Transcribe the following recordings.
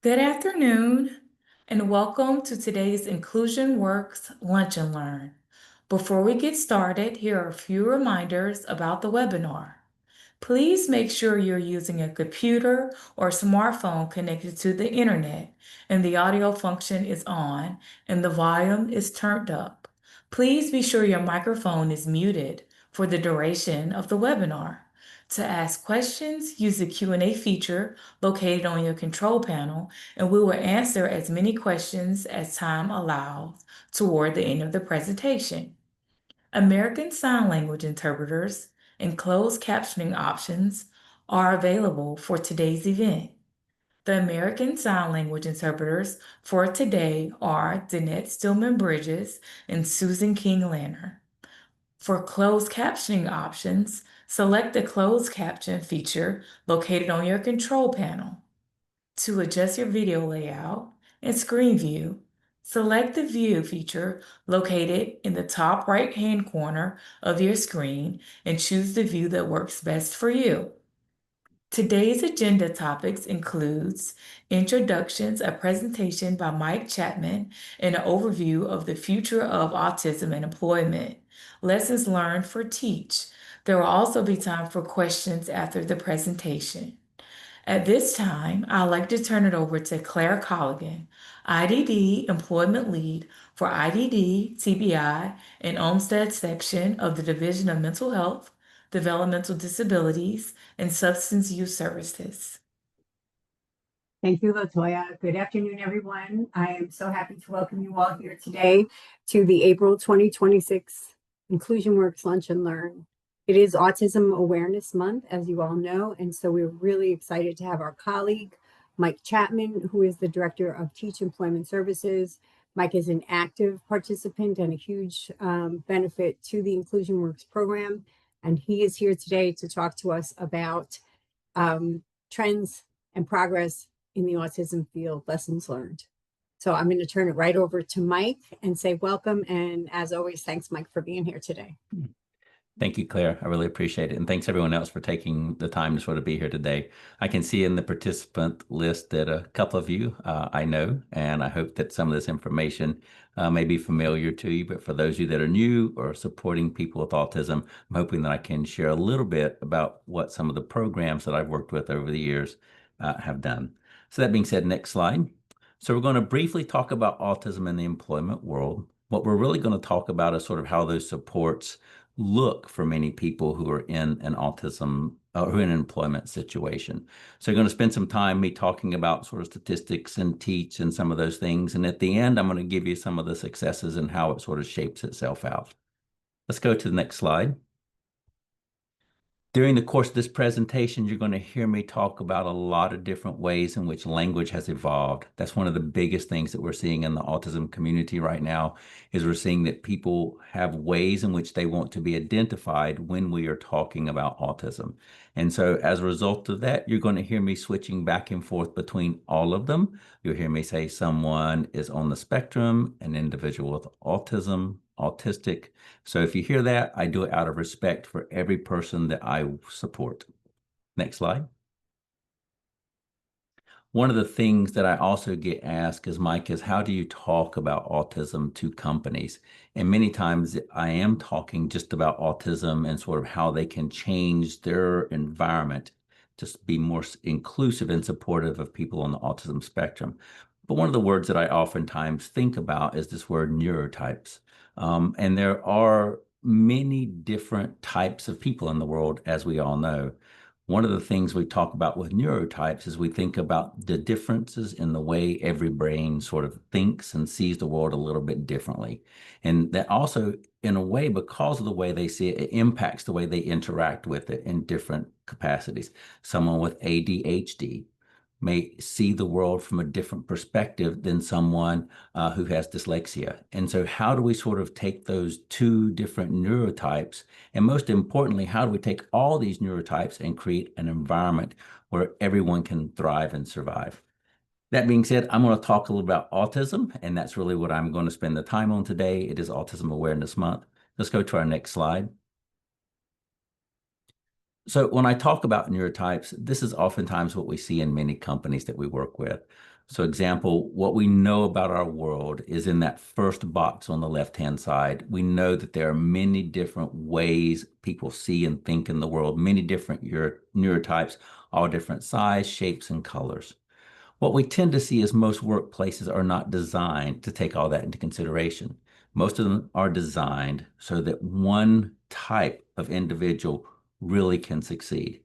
Good afternoon, and welcome to today's Inclusion Works Lunch and Learn. Before we get started, here are a few reminders about the webinar. Please make sure you're using a computer or smartphone connected to the internet and the audio function is on and the volume is turned up. Please be sure your microphone is muted for the duration of the webinar. To ask questions, use the Q&A feature located on your control panel, and we will answer as many questions as time allows toward the end of the presentation. American Sign Language interpreters and closed captioning options are available for today's event. The American Sign Language interpreters for today are Danette Stillman Bridges and Susan King Lanner. For closed captioning options, select the closed caption feature located on your control panel. To adjust your video layout and screen view, select the View feature located in the top right-hand corner of your screen and choose the view that works best for you. Today's agenda topics includes introductions, a presentation by Mike Chapman, and an overview of the future of autism and employment, lessons learned for TEACCH. There will also be time for questions after the presentation. At this time, I'd like to turn it over to Claire Colligan, IDD Employment Lead for IDD, TBI, and Olmsted section of the Division of Mental Health, Developmental Disabilities, and Substance Use Services. Thank you, Latoya. Good afternoon, everyone. I am so happy to welcome you all here today to the April 2026 Inclusion Works Lunch and Learn. It is Autism Awareness Month, as you all know, and so we're really excited to have our colleague, Mike Chapman, who is the Director of TEACCH Employment Services. Mike is an active participant and a huge benefit to the Inclusion Works program, and he is here today to talk to us about trends and progress in the autism field, lessons learned. So I'm going to turn it right over to Mike and say welcome. And as always, thanks, Mike, for being here today. Thank you, Claire. I really appreciate it. And thanks everyone else for taking the time to sort of be here today. I can see in the participant list that a couple of you I know, and I hope that some of this information may be familiar to you. But for those of you that are new or supporting people with autism, I'm hoping that I can share a little bit about what some of the programs that I've worked with over the years have done. So that being said, next slide. So we're going to briefly talk about autism in the employment world. What we're really going to talk about is sort of how those supports look for many people who are in an autism or in an employment situation. So you're going to spend some time me talking about sort of statistics and TEACCH and some of those things. And at the end, I'm going to give you some of the successes and how it sort of shapes itself out. Let's go to the next slide. During the course of this presentation, you're going to hear me talk about a lot of different ways in which language has evolved. That's one of the biggest things that we're seeing in the autism community right now, is we're seeing that people have ways in which they want to be identified when we are talking about autism. And so as a result of that, you're going to hear me switching back and forth between all of them. You'll hear me say someone is on the spectrum, an individual with autism, autistic. So if you hear that, I do it out of respect for every person that I support. Next slide. One of the things that I also get asked is, Mike, is how do you talk about autism to companies? And many times I am talking just about autism and sort of how they can change their environment to be more inclusive and supportive of people on the autism spectrum. But one of the words that I oftentimes think about is this word neurotypes. And there are many different types of people in the world, as we all know. One of the things we talk about with neurotypes is we think about the differences in the way every brain sort of thinks and sees the world a little bit differently. And that also, in a way, because of the way they see it, it impacts the way they interact with it in different capacities. Someone with ADHD may see the world from a different perspective than someone who has dyslexia. And so how do we sort of take those two different neurotypes, and most importantly, how do we take all these neurotypes and create an environment where everyone can thrive and survive? That being said, I'm going to talk a little about autism, and that's really what I'm going to spend the time on today. It is Autism Awareness Month. Let's go to our next slide. So when I talk about neurotypes, this is oftentimes what we see in many companies that we work with. So example, what we know about our world is in that first box on the left-hand side. We know that there are many different ways people see and think in the world, many different neurotypes, all different size, shapes, and colors. What we tend to see is most workplaces are not designed to take all that into consideration. Most of them are designed so that one type of individual really can succeed.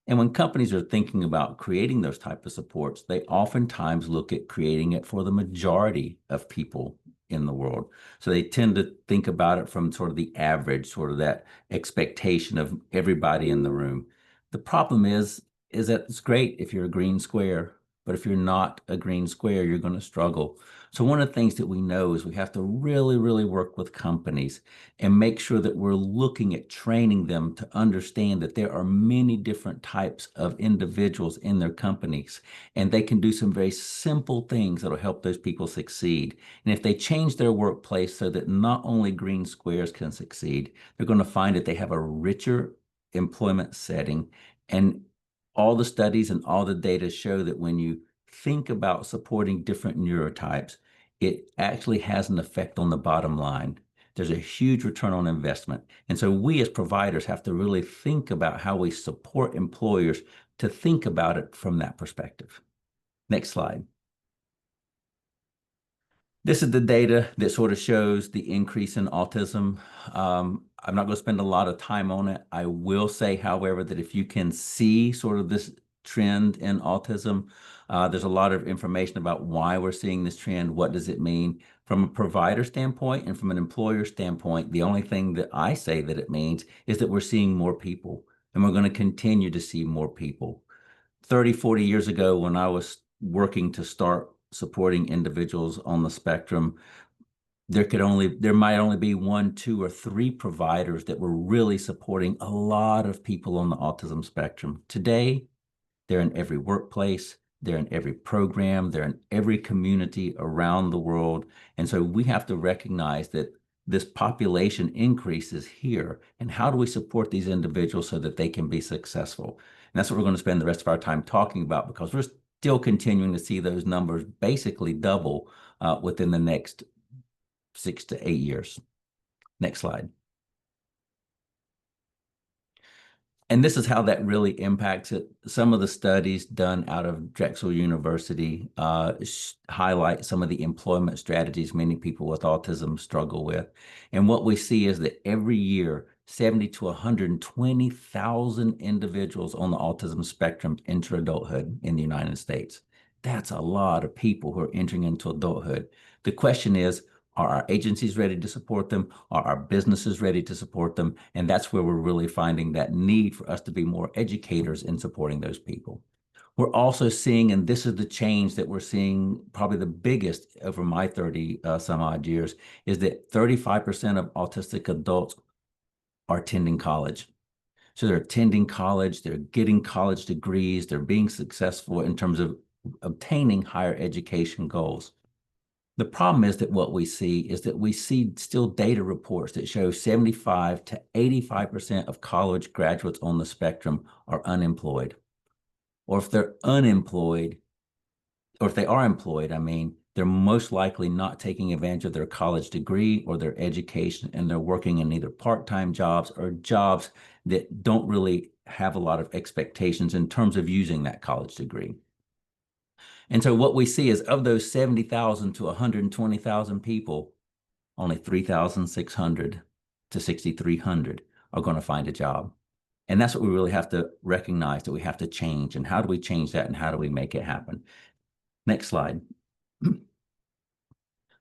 And when companies are thinking about creating those type of supports, they oftentimes look at creating it for the majority of people in the world. So they tend to think about it from sort of the average, sort of that expectation of everybody in the room. The problem is that it's great if you're a green square, but if you're not a green square, you're going to struggle. So one of the things that we know is we have to really, really work with companies and make sure that we're looking at training them to understand that there are many different types of individuals in their companies, and they can do some very simple things that'll help those people succeed. And if they change their workplace so that not only green squares can succeed, they're going to find that they have a richer employment setting. And all the studies and all the data show that when you think about supporting different neurotypes, it actually has an effect on the bottom line. There's a huge return on investment. And so we as providers have to really think about how we support employers to think about it from that perspective. Next slide. This is the data that sort of shows the increase in autism. I'm not going to spend a lot of time on it. I will say, however, that if you can see sort of this trend in autism, there's a lot of information about why we're seeing this trend. What does it mean? From a provider standpoint and from an employer standpoint, the only thing that I say that it means is that we're seeing more people, and we're going to continue to see more people. 30, 40 years ago, when I was working to start supporting individuals on the spectrum, there might only be 1, 2, or 3 providers that were really supporting a lot of people on the autism spectrum. Today, they're in every workplace, they're in every program, they're in every community around the world. And so we have to recognize that this population increase is here. And how do we support these individuals so that they can be successful? And that's what we're going to spend the rest of our time talking about, because we're still continuing to see those numbers basically double within the next 6 to 8 years. Next slide. And this is how that really impacts it. Some of the studies done out of Drexel University highlight some of the employment strategies many people with autism struggle with. And what we see is that every year, 70 to 120,000 individuals on the autism spectrum enter adulthood in the United States. That's a lot of people who are entering into adulthood. The question is, are our agencies ready to support them? Are our businesses ready to support them? And that's where we're really finding that need for us to be more educators in supporting those people. We're also seeing, and this is the change that we're seeing probably the biggest over my 30 some odd years, is that 35% of autistic adults are attending college. So they're attending college, they're getting college degrees, they're being successful in terms of obtaining higher education goals. The problem is that what we see is that we see still data reports that show 75 to 85% of college graduates on the spectrum are unemployed. Or if they're unemployed, or if they are employed, I mean, they're most likely not taking advantage of their college degree or their education, and they're working in either part-time jobs or jobs that don't really have a lot of expectations in terms of using that college degree. And so what we see is of those 70,000 to 120,000 people, only 3,600 to 6,300 are going to find a job. And that's what we really have to recognize, that we have to change. And how do we change that, and how do we make it happen? Next slide.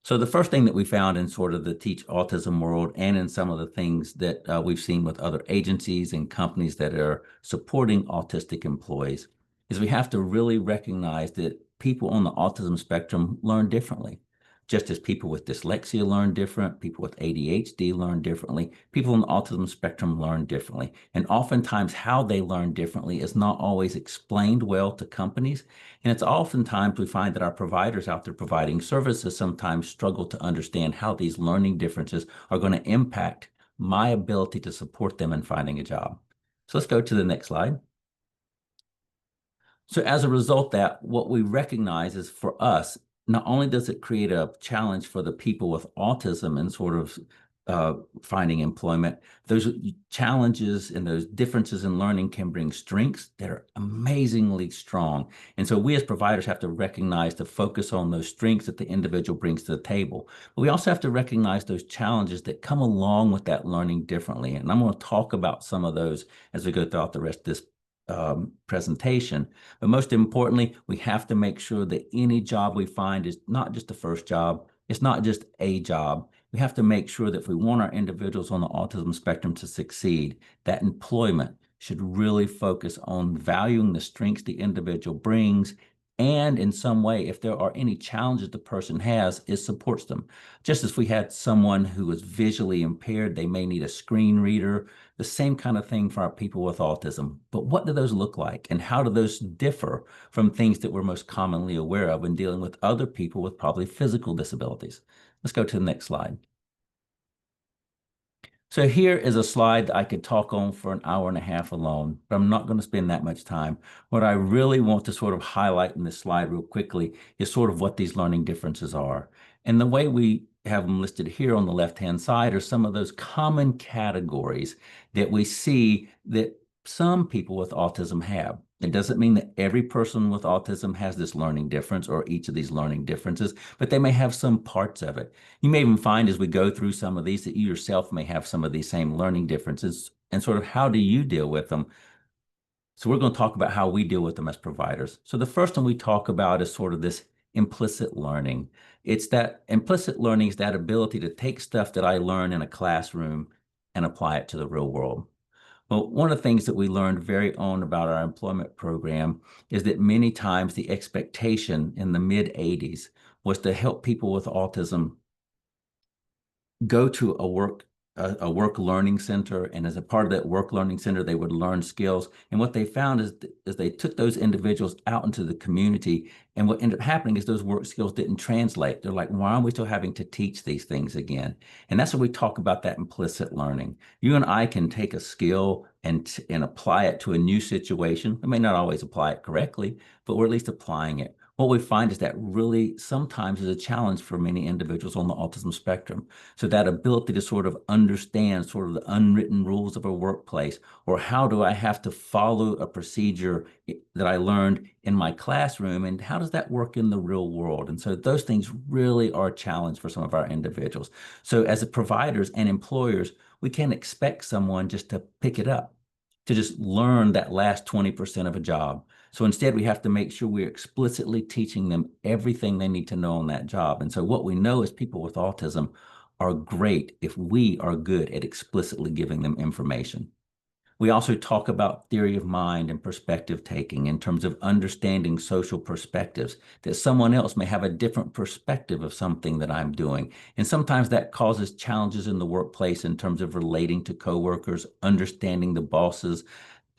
So the first thing that we found in sort of the TEACCH Autism world, and in some of the things that we've seen with other agencies and companies that are supporting autistic employees, is we have to really recognize that people on the autism spectrum learn differently. Just as people with dyslexia learn different, people with ADHD learn differently, people on the autism spectrum learn differently. And oftentimes how they learn differently is not always explained well to companies. And it's oftentimes we find that our providers out there providing services sometimes struggle to understand how these learning differences are going to impact my ability to support them in finding a job. So let's go to the next slide. So as a result, that what we recognize is for us, not only does it create a challenge for the people with autism and sort of finding employment, those challenges and those differences in learning can bring strengths that are amazingly strong. And so we as providers have to recognize to focus on those strengths that the individual brings to the table. But we also have to recognize those challenges that come along with that learning differently. And I'm going to talk about some of those as we go throughout the rest of this presentation. But most importantly, we have to make sure that any job we find is not just the first job. It's not just a job. We have to make sure that if we want our individuals on the autism spectrum to succeed, that employment should really focus on valuing the strengths the individual brings, and in some way, if there are any challenges the person has, it supports them. Just as we had someone who is visually impaired, they may need a screen reader, the same kind of thing for our people with autism. But what do those look like, and how do those differ from things that we're most commonly aware of when dealing with other people with probably physical disabilities? Let's go to the next slide. So here is a slide that I could talk on for an hour and a half alone, but I'm not going to spend that much time. What I really want to sort of highlight in this slide real quickly is sort of what these learning differences are. And the way we have them listed here on the left-hand side are some of those common categories that we see that some people with autism have. It doesn't mean that every person with autism has this learning difference or each of these learning differences, but they may have some parts of it. You may even find as we go through some of these that you yourself may have some of these same learning differences, and sort of how do you deal with them? So we're going to talk about how we deal with them as providers. So the first one we talk about is sort of this implicit learning. It's that implicit learning is that ability to take stuff that I learn in a classroom and apply it to the real world. Well, one of the things that we learned very on about our employment program is that many times the expectation in the mid-'80s was to help people with autism go to a work learning center, and as a part of that work learning center, they would learn skills. And what they found is they took those individuals out into the community, and what ended up happening is those work skills didn't translate. They're like, why are we still having to teach these things again? And that's what we talk about, that implicit learning. You and I can take a skill and apply it to a new situation. We may not always apply it correctly, but we're at least applying it. What we find is that really sometimes is a challenge for many individuals on the autism spectrum. So that ability to sort of understand sort of the unwritten rules of a workplace, or how do I have to follow a procedure that I learned in my classroom, and how does that work in the real world? And so those things really are a challenge for some of our individuals. So as providers and employers, we can't expect someone just to pick it up, to just learn that last 20% of a job. So instead, we have to make sure we're explicitly teaching them everything they need to know on that job. And so what we know is people with autism are great if we are good at explicitly giving them information. We also talk about theory of mind and perspective taking in terms of understanding social perspectives, that someone else may have a different perspective of something that I'm doing. And sometimes that causes challenges in the workplace in terms of relating to coworkers, understanding the boss's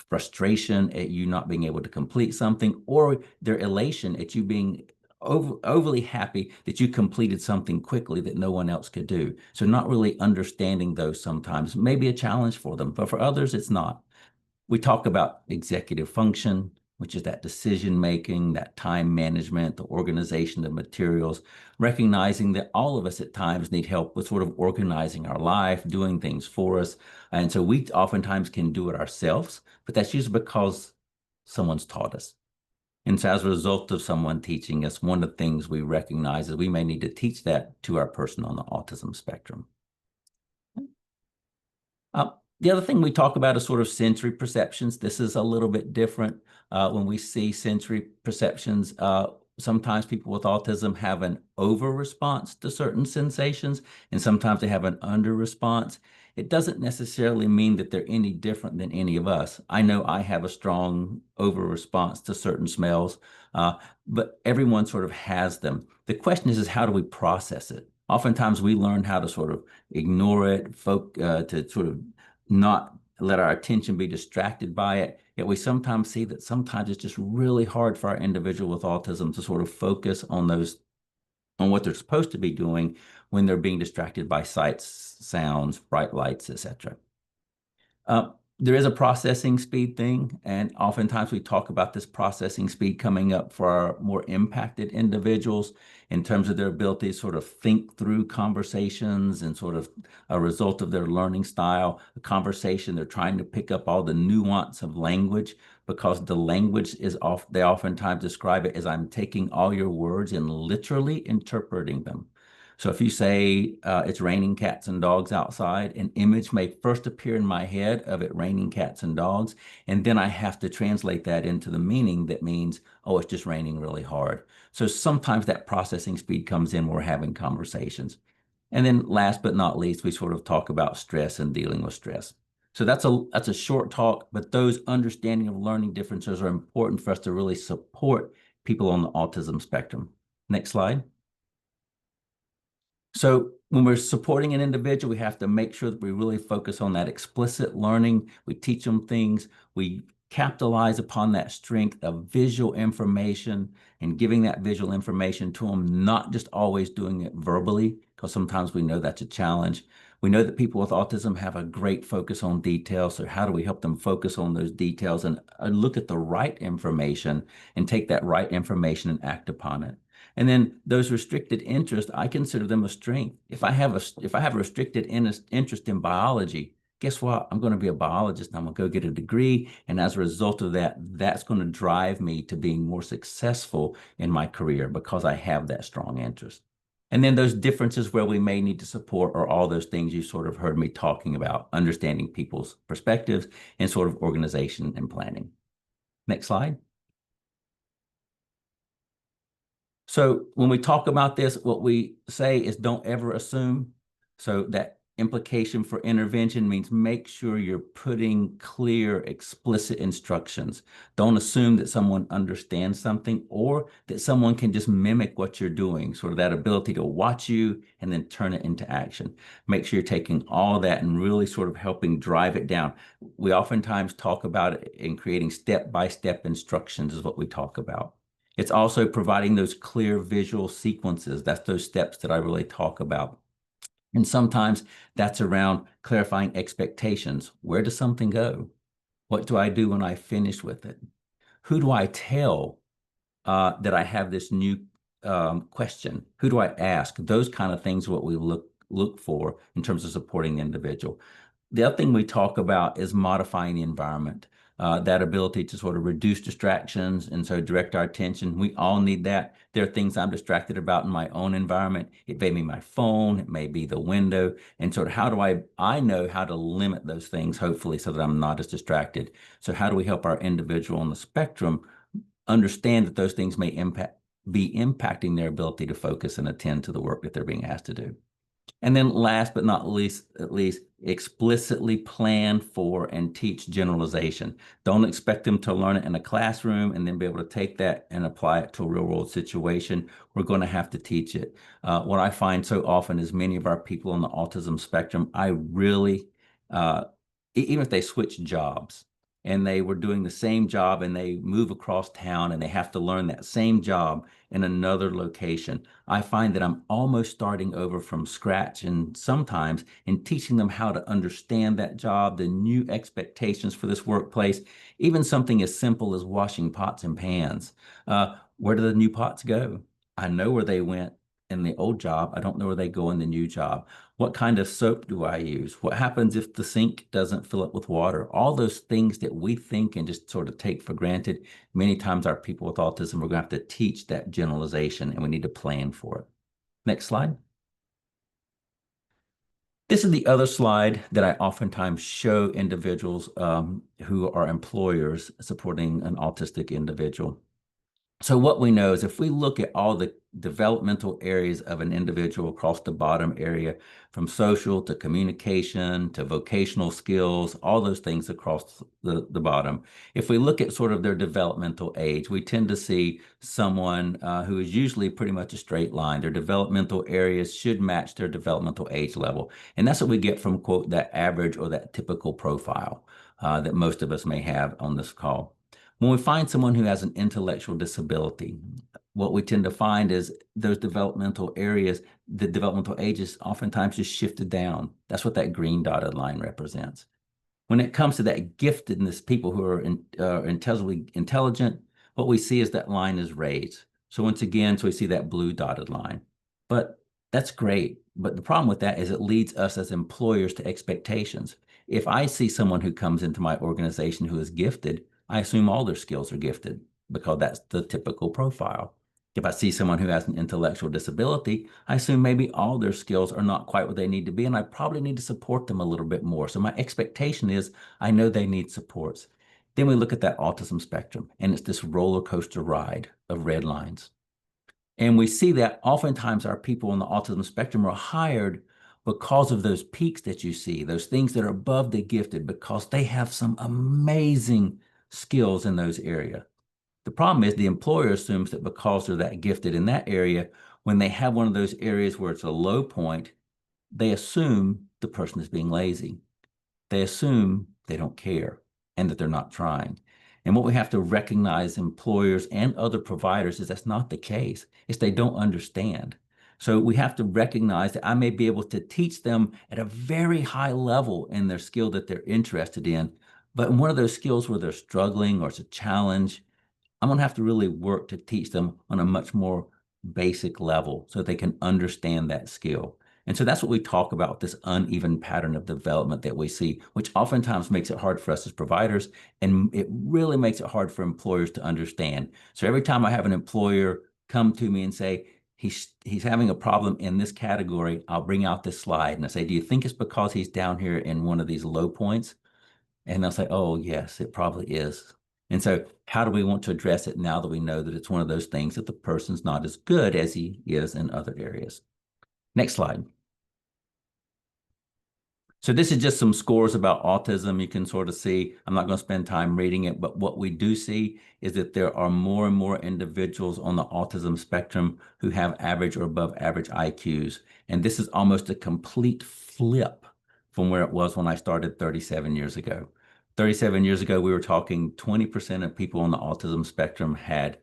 frustration at you not being able to complete something, or their elation at you being overly happy that you completed something quickly that no one else could do. So not really understanding those sometimes may be a challenge for them, but for others, it's not. We talk about executive function, which is that decision making, that time management, the organization of materials, recognizing that all of us at times need help with sort of organizing our life, doing things for us. And so we oftentimes can do it ourselves, but that's usually because someone's taught us. And so as a result of someone teaching us, one of the things we recognize is we may need to teach that to our person on the autism spectrum. The other thing we talk about is sort of sensory perceptions. This is a little bit different. When we see sensory perceptions, sometimes people with autism have an over response to certain sensations, and sometimes they have an under response. It doesn't necessarily mean that they're any different than any of us. I know I have a strong over response to certain smells, but everyone sort of has them. The question is how do we process it? Oftentimes we learn how to sort of ignore it, to sort of not let our attention be distracted by it. Yet we sometimes see that sometimes it's just really hard for our individual with autism to sort of focus on what they're supposed to be doing when they're being distracted by sights, sounds, bright lights, etc. There is a processing speed thing, and oftentimes we talk about this processing speed coming up for our more impacted individuals in terms of their ability to sort of think through conversations and sort of a result of their learning style, a conversation, they're trying to pick up all the nuance of language because the language is off. They oftentimes describe it as I'm taking all your words and literally interpreting them. So if you say it's raining cats and dogs outside, an image may first appear in my head of it raining cats and dogs, and then I have to translate that into the meaning that means, oh, it's just raining really hard. So sometimes that processing speed comes in when we're having conversations. And then last but not least, we sort of talk about stress and dealing with stress. So that's a short talk, but those understanding of learning differences are important for us to really support people on the autism spectrum. Next slide. So when we're supporting an individual, we have to make sure that we really focus on that explicit learning. We teach them things. We capitalize upon that strength of visual information and giving that visual information to them, not just always doing it verbally, because sometimes we know that's a challenge. We know that people with autism have a great focus on details. So how do we help them focus on those details and look at the right information and take that right information and act upon it? And then those restricted interests, I consider them a strength. If I have a restricted interest in biology, guess what? I'm going to be a biologist and I'm going to go get a degree. And as a result of that, that's going to drive me to being more successful in my career because I have that strong interest. And then those differences where we may need to support are all those things you sort of heard me talking about, understanding people's perspectives and sort of organization and planning. Next slide. So when we talk about this, what we say is don't ever assume. So that implication for intervention means make sure you're putting clear, explicit instructions. Don't assume that someone understands something or that someone can just mimic what you're doing, sort of that ability to watch you and then turn it into action. Make sure you're taking all of that and really sort of helping drive it down. We oftentimes talk about it in creating step-by-step instructions is what we talk about. It's also providing those clear visual sequences. That's those steps that I really talk about. And sometimes that's around clarifying expectations. Where does something go? What do I do when I finish with it? Who do I tell that I have this new question? Who do I ask? Those kind of things are what we look for in terms of supporting the individual. The other thing we talk about is modifying the environment. That ability to sort of reduce distractions and so direct our attention. We all need that. There are things I'm distracted about in my own environment. It may be my phone, it may be the window. And sort of how do I know how to limit those things, hopefully, so that I'm not as distracted. So how do we help our individual on the spectrum understand that those things may be impacting their ability to focus and attend to the work that they're being asked to do? And then last but not least, at least explicitly plan for and teach generalization. Don't expect them to learn it in a classroom and then be able to take that and apply it to a real world situation. We're going to have to teach it. What I find so often is many of our people on the autism spectrum, I really, even if they switch jobs, and they were doing the same job and they move across town and they have to learn that same job in another location, I find that I'm almost starting over from scratch and sometimes in teaching them how to understand that job, the new expectations for this workplace, even something as simple as washing pots and pans. Where do the new pots go? I know where they went in the old job. I don't know where they go in the new job. What kind of soap do I use? What happens if the sink doesn't fill up with water? All those things that we think and just sort of take for granted. Many times our people with autism, we're going to have to teach that generalization and we need to plan for it. Next slide. This is the other slide that I oftentimes show individuals who are employers supporting an autistic individual. So what we know is if we look at all the developmental areas of an individual across the bottom area, from social to communication to vocational skills, all those things across the bottom, if we look at sort of their developmental age, we tend to see someone who is usually pretty much a straight line. Their developmental areas should match their developmental age level. And that's what we get from, quote, that average or that typical profile that most of us may have on this call. When we find someone who has an intellectual disability, what we tend to find is those developmental areas, the developmental ages oftentimes just shifted down. That's what that green dotted line represents. When it comes to that giftedness, people who are intelligent, what we see is that line is raised. So once again, so we see that blue dotted line. But that's great. But the problem with that is it leads us as employers to expectations. If I see someone who comes into my organization who is gifted, I assume all their skills are gifted because that's the typical profile. If I see someone who has an intellectual disability, I assume maybe all their skills are not quite what they need to be, and I probably need to support them a little bit more. So my expectation is I know they need supports. Then we look at that autism spectrum, and it's this roller coaster ride of red lines. And we see that oftentimes our people on the autism spectrum are hired because of those peaks that you see, those things that are above the gifted, because they have some amazing skills in those areas. The problem is the employer assumes that because they're that gifted in that area, when they have one of those areas where it's a low point, they assume the person is being lazy. They assume they don't care and that they're not trying. And what we have to recognize, employers and other providers, is that's not the case. It's they don't understand. So we have to recognize that I may be able to teach them at a very high level in their skill that they're interested in, but in one of those skills where they're struggling or it's a challenge, I'm going to have to really work to teach them on a much more basic level so they can understand that skill. And so that's what we talk about, this uneven pattern of development that we see, which oftentimes makes it hard for us as providers, and it really makes it hard for employers to understand. So every time I have an employer come to me and say, he's having a problem in this category, I'll bring out this slide and I say, do you think it's because he's down here in one of these low points? And they'll say, oh, yes, it probably is. And so how do we want to address it now that we know that it's one of those things that the person's not as good as he is in other areas? Next slide. So this is just some scores about autism. You can sort of see, I'm not going to spend time reading it, but what we do see is that there are more and more individuals on the autism spectrum who have average or above average IQs. And this is almost a complete flip from where it was when I started 37 years ago. 37 years ago, we were talking 20% of people on the autism spectrum had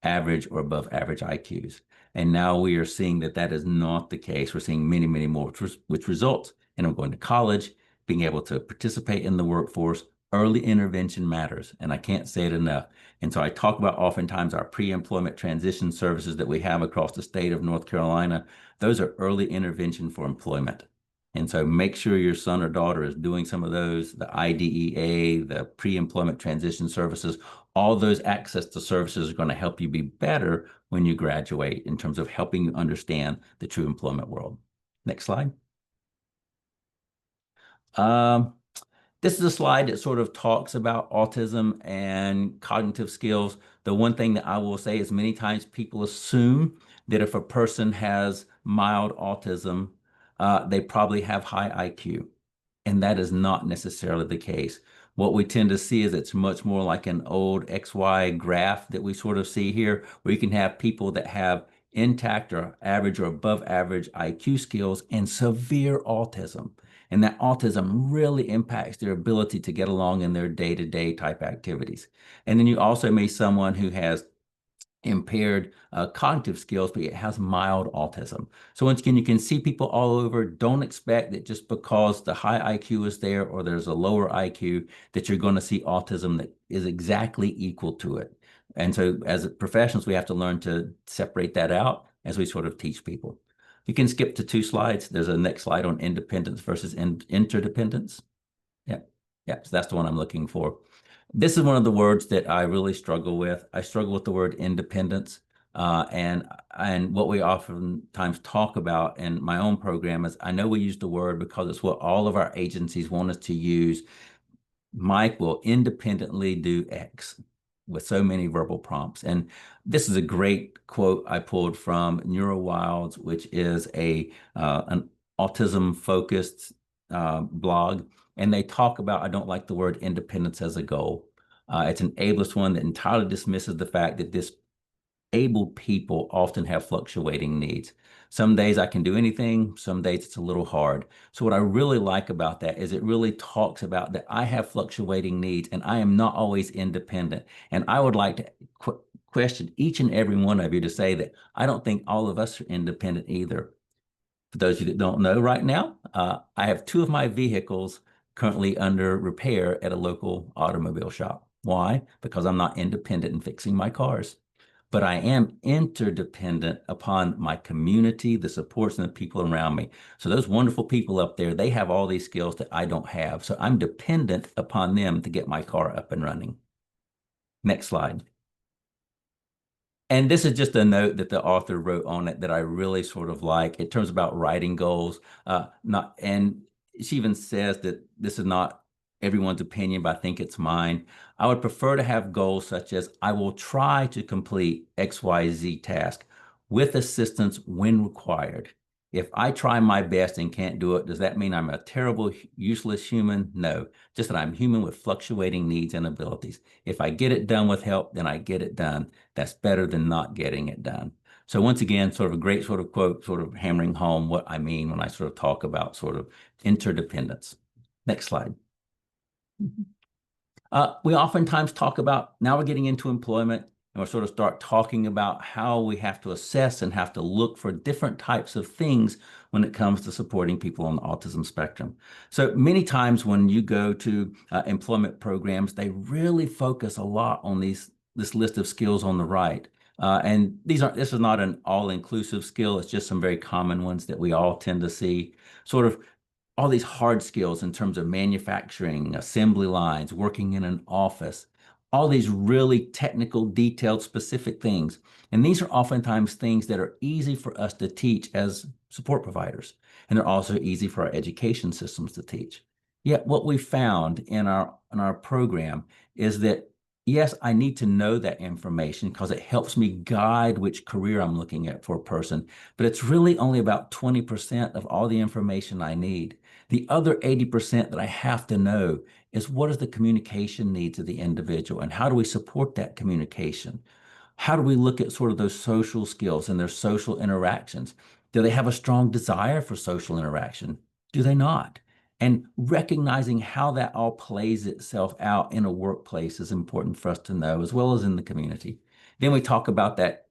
average or above average IQs. And now we are seeing that that is not the case. We're seeing many, many more, which results in them going to college, being able to participate in the workforce. Early intervention matters, and I can't say it enough. And so I talk about oftentimes our pre-employment transition services that we have across the state of North Carolina. Those are early intervention for employment. And so make sure your son or daughter is doing some of those, the IDEA, the pre-employment transition services. All those access to services are going to help you be better when you graduate in terms of helping you understand the true employment world. Next slide. This is a slide that sort of talks about autism and cognitive skills. The one thing that I will say is many times people assume that if a person has mild autism, they probably have high IQ. And that is not necessarily the case. What we tend to see is it's much more like an old XY graph that we sort of see here, where you can have people that have intact or average or above average IQ skills and severe autism. And that autism really impacts their ability to get along in their day-to-day type activities. And then you also may someone who has impaired cognitive skills, but it has mild autism. So once again, you can see people all over. Don't expect that just because the high IQ is there or there's a lower IQ that you're going to see autism that is exactly equal to it. And so as professionals, we have to learn to separate that out as we sort of teach people. You can skip to 2 slides. There's a next slide on independence versus interdependence. Yep. Yep. So that's the one I'm looking for. This is one of the words that I really struggle with. I struggle with the word independence. And what we oftentimes talk about in my own program is, I know we use the word because it's what all of our agencies want us to use. Mike will independently do X with so many verbal prompts. And this is a great quote I pulled from NeuroWilds, which is an autism-focused blog. And they talk about, I don't like the word independence as a goal. It's an ableist one that entirely dismisses the fact that disabled people often have fluctuating needs. Some days I can do anything, some days it's a little hard. So what I really like about that is it really talks about that I have fluctuating needs and I am not always independent. And I would like to question each and every one of you to say that I don't think all of us are independent either. For those of you that don't know right now, I have 2 of my vehicles currently under repair at a local automobile shop. Why? Because I'm not independent in fixing my cars. But I am interdependent upon my community, the supports, and the people around me. So those wonderful people up there, they have all these skills that I don't have. So I'm dependent upon them to get my car up and running. Next slide. And this is just a note that the author wrote on it that I really sort of like. It turns about writing goals. And she even says that this is not everyone's opinion, but I think it's mine. I would prefer to have goals such as I will try to complete XYZ task with assistance when required. If I try my best and can't do it, does that mean I'm a terrible, useless human? No, just that I'm human with fluctuating needs and abilities. If I get it done with help, then I get it done. That's better than not getting it done. So once again, sort of a great sort of quote, sort of hammering home what I mean when I sort of talk about sort of interdependence. Next slide. We oftentimes talk about, now we're getting into employment, and we'll sort of start talking about how we have to assess and have to look for different types of things when it comes to supporting people on the autism spectrum. So many times when you go to employment programs, they really focus a lot on this list of skills on the right. And this is not an all-inclusive skill. It's just some very common ones that we all tend to see. Sort of all these hard skills in terms of manufacturing, assembly lines, working in an office, all these really technical, detailed, specific things. And these are oftentimes things that are easy for us to teach as support providers. And they're also easy for our education systems to teach. Yet what we found in our program is that, yes, I need to know that information because it helps me guide which career I'm looking at for a person, but it's really only about 20% of all the information I need. The other 80% that I have to know is what is the communication needs of the individual and how do we support that communication? How do we look at sort of those social skills and their social interactions? Do they have a strong desire for social interaction? Do they not? And recognizing how that all plays itself out in a workplace is important for us to know, as well as in the community. Then we talk about that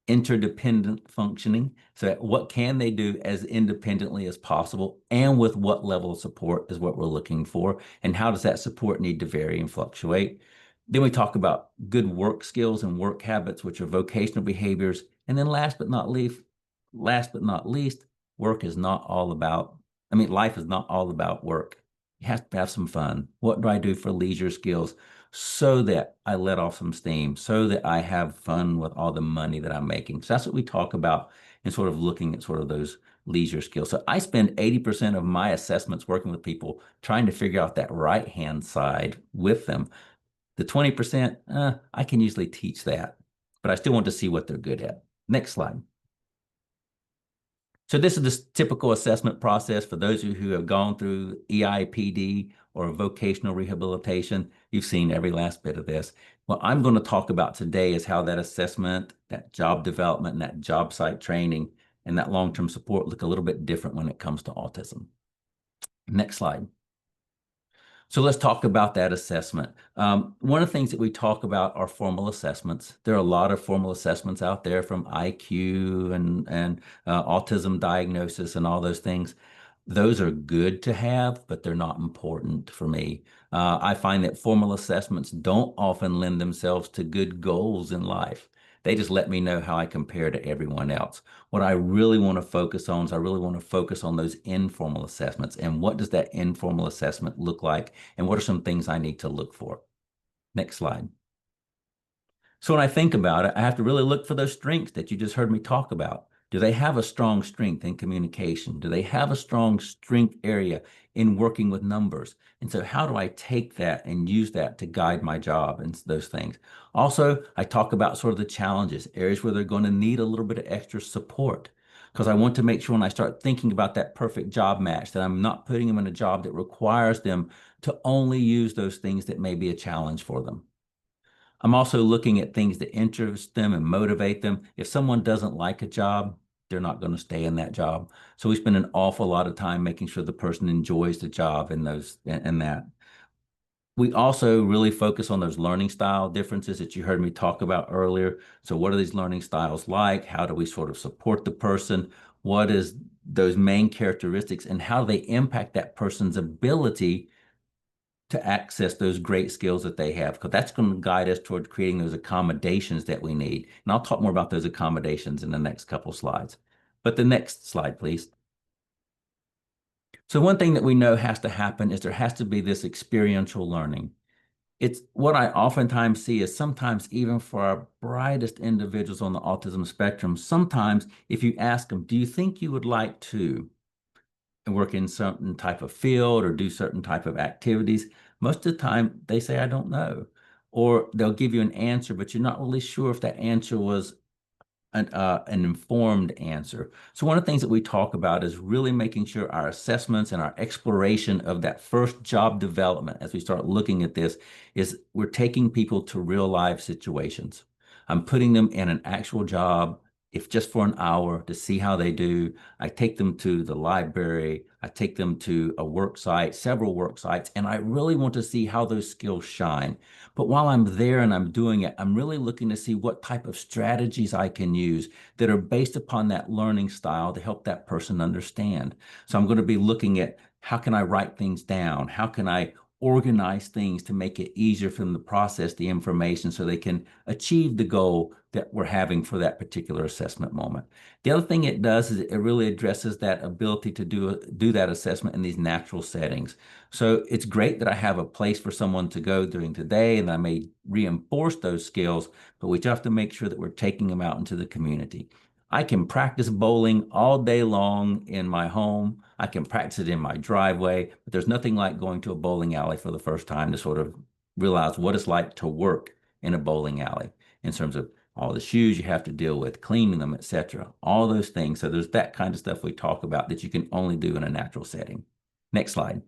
interdependent functioning. So what can they do as independently as possible and with what level of support is what we're looking for, and how does that support need to vary and fluctuate. Then we talk about good work skills and work habits, which are vocational behaviors. And then last but not least, work is not all about, life is not all about work. You have to have some fun. What do I do for leisure skills so that I let off some steam, so that I have fun with all the money that I'm making? So that's what we talk about in sort of looking at sort of those leisure skills. So I spend 80% of my assessments working with people trying to figure out that right-hand side with them. The 20%, I can usually teach that, but I still want to see what they're good at. Next slide. So this is the typical assessment process for those of you who have gone through EIPD or vocational rehabilitation. You've seen every last bit of this. What I'm going to talk about today is how that assessment, that job development, and that job site training, and that long-term support look a little bit different when it comes to autism. Next slide. So let's talk about that assessment. One of the things that we talk about are formal assessments. There are a lot of formal assessments out there, from IQ and autism diagnosis and all those things. Those are good to have, but they're not important for me. I find that formal assessments don't often lend themselves to good goals in life. They just let me know how I compare to everyone else. What I really want to focus on is I really want to focus on those informal assessments. And what does that informal assessment look like? And what are some things I need to look for? Next slide. So when I think about it, I have to really look for those strengths that you just heard me talk about. Do they have a strong strength in communication? Do they have a strong strength area in working with numbers? And so how do I take that and use that to guide my job and those things? Also, I talk about sort of the challenges, areas where they're going to need a little bit of extra support, because I want to make sure when I start thinking about that perfect job match that I'm not putting them in a job that requires them to only use those things that may be a challenge for them. I'm also looking at things that interest them and motivate them. If someone doesn't like a job, they're not going to stay in that job. So we spend an awful lot of time making sure the person enjoys the job and that. We also really focus on those learning style differences that you heard me talk about earlier. So what are these learning styles like? How do we sort of support the person? What is those main characteristics and how do they impact that person's ability to access those great skills that they have, because that's going to guide us toward creating those accommodations that we need. And I'll talk more about those accommodations in the next couple slides. But the next slide, please. So one thing that we know has to happen is there has to be this experiential learning. It's what I oftentimes see is sometimes even for our brightest individuals on the autism spectrum, sometimes if you ask them, do you think you would like to work in certain type of field or do certain type of activities, most of the time they say, I don't know. Or they'll give you an answer, but you're not really sure if that answer was an informed answer. So one of the things that we talk about is really making sure our assessments and our exploration of that first job development as we start looking at this is we're taking people to real life situations. I'm putting them in an actual job, if just for an hour, to see how they do. I take them to the library, I take them to a work site, several work sites, and I really want to see how those skills shine. But while I'm there and I'm doing it, I'm really looking to see what type of strategies I can use that are based upon that learning style to help that person understand. So I'm going to be looking at how can I write things down? How can I organize things to make it easier for them to process the information so they can achieve the goal that we're having for that particular assessment moment. The other thing it does is it really addresses that ability to do that assessment in these natural settings. So it's great that I have a place for someone to go during the day and I may reinforce those skills, but we have to make sure that we're taking them out into the community. I can practice bowling all day long in my home. I can practice it in my driveway, but there's nothing like going to a bowling alley for the first time to sort of realize what it's like to work in a bowling alley in terms of all the shoes you have to deal with, cleaning them, etc. All those things. So there's that kind of stuff we talk about that you can only do in a natural setting. Next slide.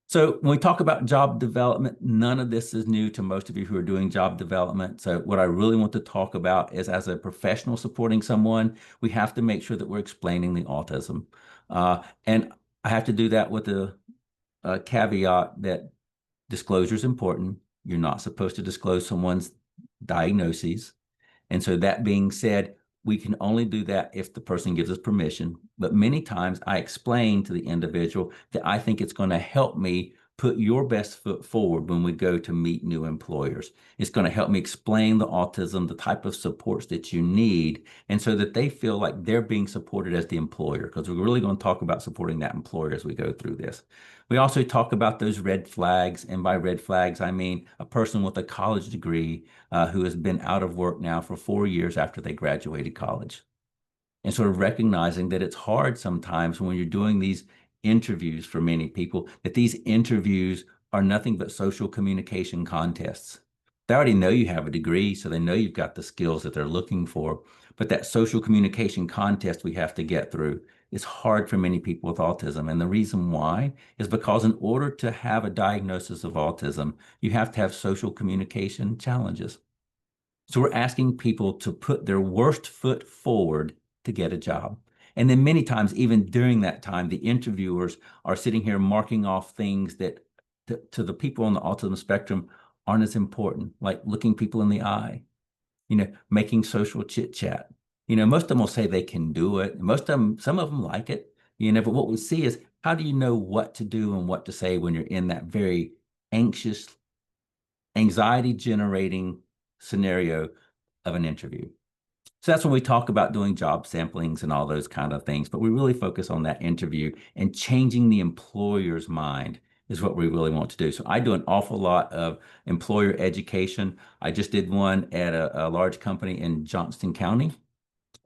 So when we talk about job development, none of this is new to most of you who are doing job development. So what I really want to talk about is as a professional supporting someone, we have to make sure that we're explaining the autism. And I have to do that with a caveat that disclosure is important. You're not supposed to disclose someone's diagnoses. And so that being said, we can only do that if the person gives us permission. But many times I explain to the individual that I think it's going to help me put your best foot forward when we go to meet new employers. It's going to help me explain the autism, the type of supports that you need, and so that they feel like they're being supported as the employer, because we're really going to talk about supporting that employer as we go through this. We also talk about those red flags, and by red flags, I mean a person with a college degree who has been out of work now for 4 years after they graduated college. And sort of recognizing that it's hard sometimes when you're doing these interviews for many people, that these interviews are nothing but social communication contests. They already know you have a degree, so they know you've got the skills that they're looking for. But that social communication contest we have to get through is hard for many people with autism. And the reason why is because in order to have a diagnosis of autism, you have to have social communication challenges. So we're asking people to put their worst foot forward to get a job. And then many times, even during that time, the interviewers are sitting here marking off things that to the people on the autism spectrum aren't as important, like looking people in the eye, making social chit chat. Most of them will say they can do it. Most of them, some of them like it, but what we see is how do you know what to do and what to say when you're in that very anxious, anxiety generating scenario of an interview. So that's when we talk about doing job samplings and all those kind of things, but we really focus on that interview and changing the employer's mind is what we really want to do. So I do an awful lot of employer education. I just did one at a large company in Johnston County.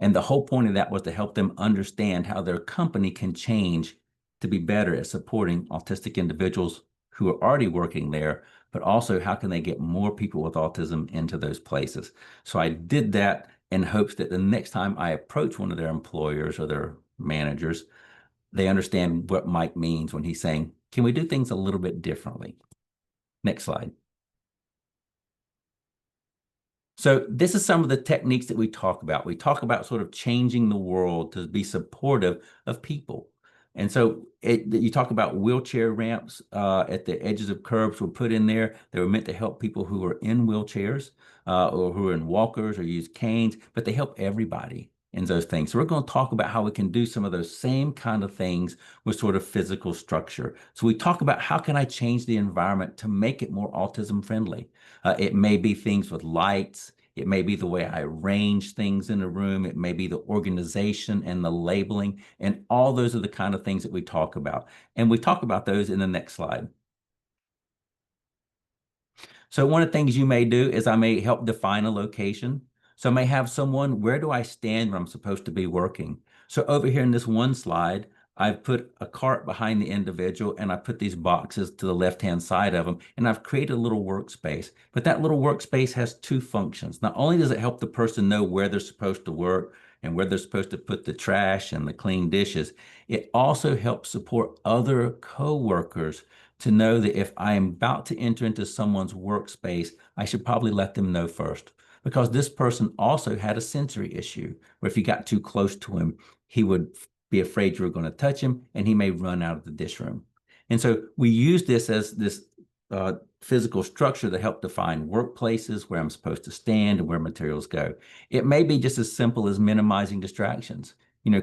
And the whole point of that was to help them understand how their company can change to be better at supporting autistic individuals who are already working there, but also how can they get more people with autism into those places. So I did that in hopes that the next time I approach one of their employers or their managers, they understand what Mike means when he's saying, can we do things a little bit differently? Next slide. So this is some of the techniques that we talk about. We talk about sort of changing the world to be supportive of people. And so you talk about wheelchair ramps at the edges of curbs were put in there. They were meant to help people who are in wheelchairs or who are in walkers or use canes, but they help everybody. and those things. So we're going to talk about how we can do some of those same kind of things with sort of physical structure. So we talk about how can I change the environment to make it more autism friendly. It may be things with lights. It may be the way I arrange things in a room. It may be the organization and the labeling. And all those are the kind of things that we talk about. And we talk about those in the next slide. So one of the things you may do is I may help define a location. So I may have someone, where do I stand when I'm supposed to be working? So over here in this one slide, I've put a cart behind the individual and I put these boxes to the left-hand side of them, and I've created a little workspace. But that little workspace has two functions. Not only does it help the person know where they're supposed to work and where they're supposed to put the trash and the clean dishes, it also helps support other co-workers to know that if I am about to enter into someone's workspace, I should probably let them know first. Because this person also had a sensory issue where if you got too close to him, he would be afraid you were going to touch him and he may run out of the dish room. And so we use this as this physical structure to help define workplaces, where I'm supposed to stand and where materials go. It may be just as simple as minimizing distractions,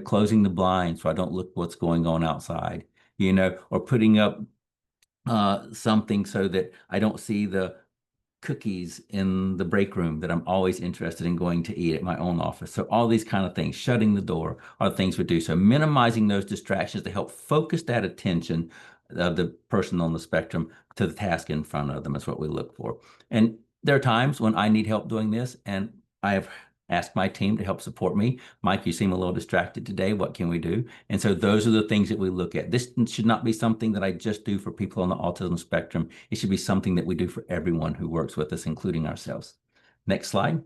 closing the blinds so I don't look what's going on outside, or putting up something so that I don't see the cookies in the break room that I'm always interested in going to eat at my own office. So all these kind of things, shutting the door, are things we do. So minimizing those distractions to help focus that attention of the person on the spectrum to the task in front of them is what we look for. And there are times when I need help doing this, and I have asked my team to help support me. Mike, you seem a little distracted today. What can we do? And so those are the things that we look at. This should not be something that I just do for people on the autism spectrum. It should be something that we do for everyone who works with us, including ourselves. Next slide.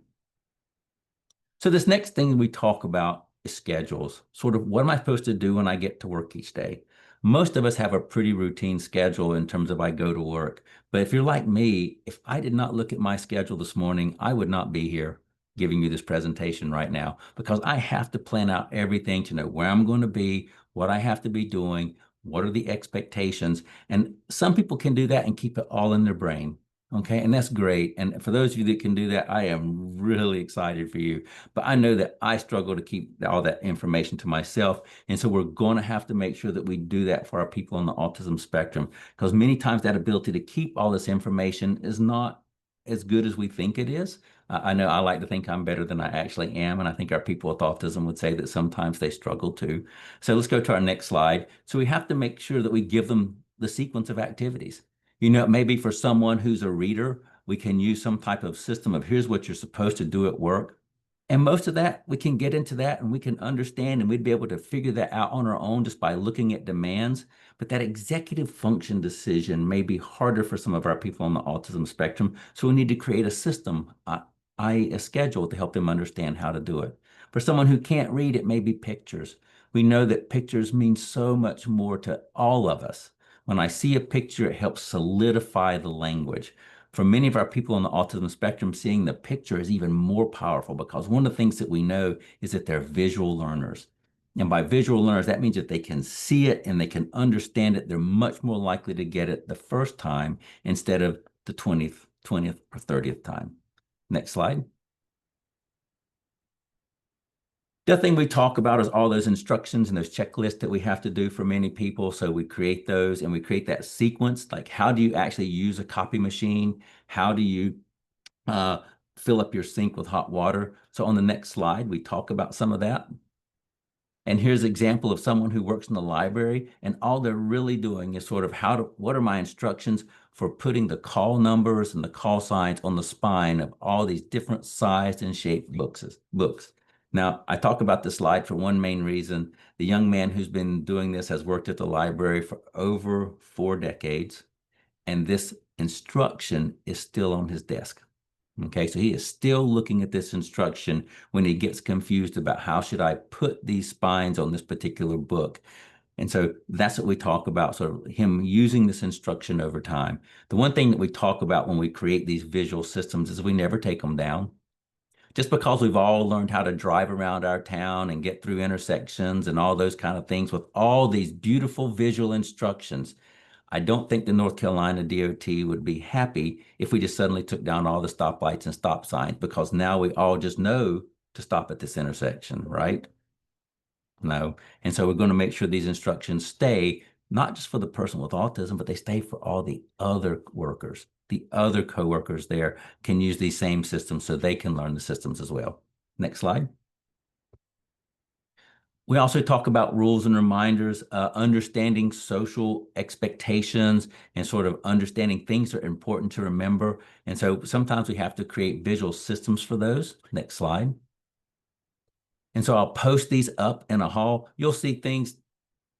So this next thing we talk about is schedules. Sort of, what am I supposed to do when I get to work each day? Most of us have a pretty routine schedule in terms of I go to work. But if you're like me, if I did not look at my schedule this morning, I would not be here giving you this presentation right now, because I have to plan out everything to know where I'm going to be, what I have to be doing, what are the expectations. And some people can do that and keep it all in their brain. Okay, and that's great. And for those of you that can do that, I am really excited for you. But I know that I struggle to keep all that information to myself. And so we're going to have to make sure that we do that for our people on the autism spectrum, because many times that ability to keep all this information is not as good as we think it is. I know I like to think I'm better than I actually am, and I think our people with autism would say that sometimes they struggle too. So let's go to our next slide. So we have to make sure that we give them the sequence of activities. Maybe for someone who's a reader, we can use some type of system of here's what you're supposed to do at work. And most of that, we can get into that and we can understand, and we'd be able to figure that out on our own just by looking at demands. But that executive function decision may be harder for some of our people on the autism spectrum. So we need to create a system, a schedule to help them understand how to do it. For someone who can't read, it may be pictures. We know that pictures mean so much more to all of us. When I see a picture, it helps solidify the language. For many of our people on the autism spectrum, seeing the picture is even more powerful, because one of the things that we know is that they're visual learners. And by visual learners, that means that they can see it and they can understand it. They're much more likely to get it the first time instead of the 20th or 30th time. Next slide. The other thing we talk about is all those instructions and those checklists that we have to do for many people. So we create those and we create that sequence, like how do you actually use a copy machine? How do you fill up your sink with hot water? So on the next slide, we talk about some of that. And here's an example of someone who works in the library, and all they're really doing is sort of what are my instructions for putting the call numbers and the call signs on the spine of all these different sized and shaped books. Now, I talk about this slide for one main reason. The young man who's been doing this has worked at the library for over 4 decades, and this instruction is still on his desk. Okay, so he is still looking at this instruction when he gets confused about how should I put these spines on this particular book. And so that's what we talk about, sort of him using this instruction over time. The one thing that we talk about when we create these visual systems is we never take them down. Just because we've all learned how to drive around our town and get through intersections and all those kind of things with all these beautiful visual instructions, I don't think the North Carolina DOT would be happy if we just suddenly took down all the stoplights and stop signs, because now we all just know to stop at this intersection, right? No. And so we're going to make sure these instructions stay not just for the person with autism, but they stay for all the other workers. The other coworkers there can use these same systems so they can learn the systems as well. Next slide. We also talk about rules and reminders, understanding social expectations and sort of understanding things that are important to remember. And so sometimes we have to create visual systems for those. Next slide. And so I'll post these up in a hall. You'll see things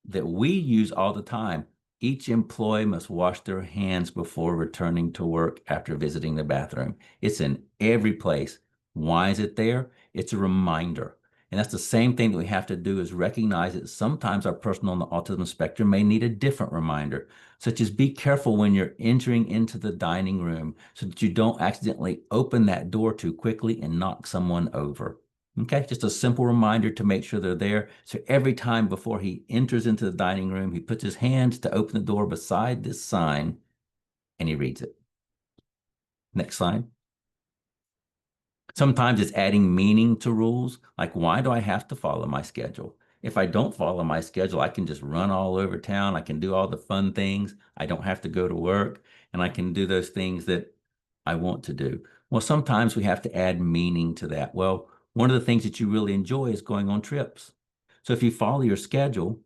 that we use all the time. Each employee must wash their hands before returning to work after visiting the bathroom. It's in every place. Why is it there? It's a reminder. And that's the same thing that we have to do, is recognize that sometimes our person on the autism spectrum may need a different reminder, such as be careful when you're entering into the dining room so that you don't accidentally open that door too quickly and knock someone over. Okay, just a simple reminder to make sure they're there. So every time before he enters into the dining room, he puts his hand to open the door beside this sign and he reads it. Next slide. Sometimes it's adding meaning to rules, like why do I have to follow my schedule? If I don't follow my schedule, I can just run all over town. I can do all the fun things. I don't have to go to work, and I can do those things that I want to do. Well, sometimes we have to add meaning to that. Well, one of the things that you really enjoy is going on trips. So if you follow your schedule,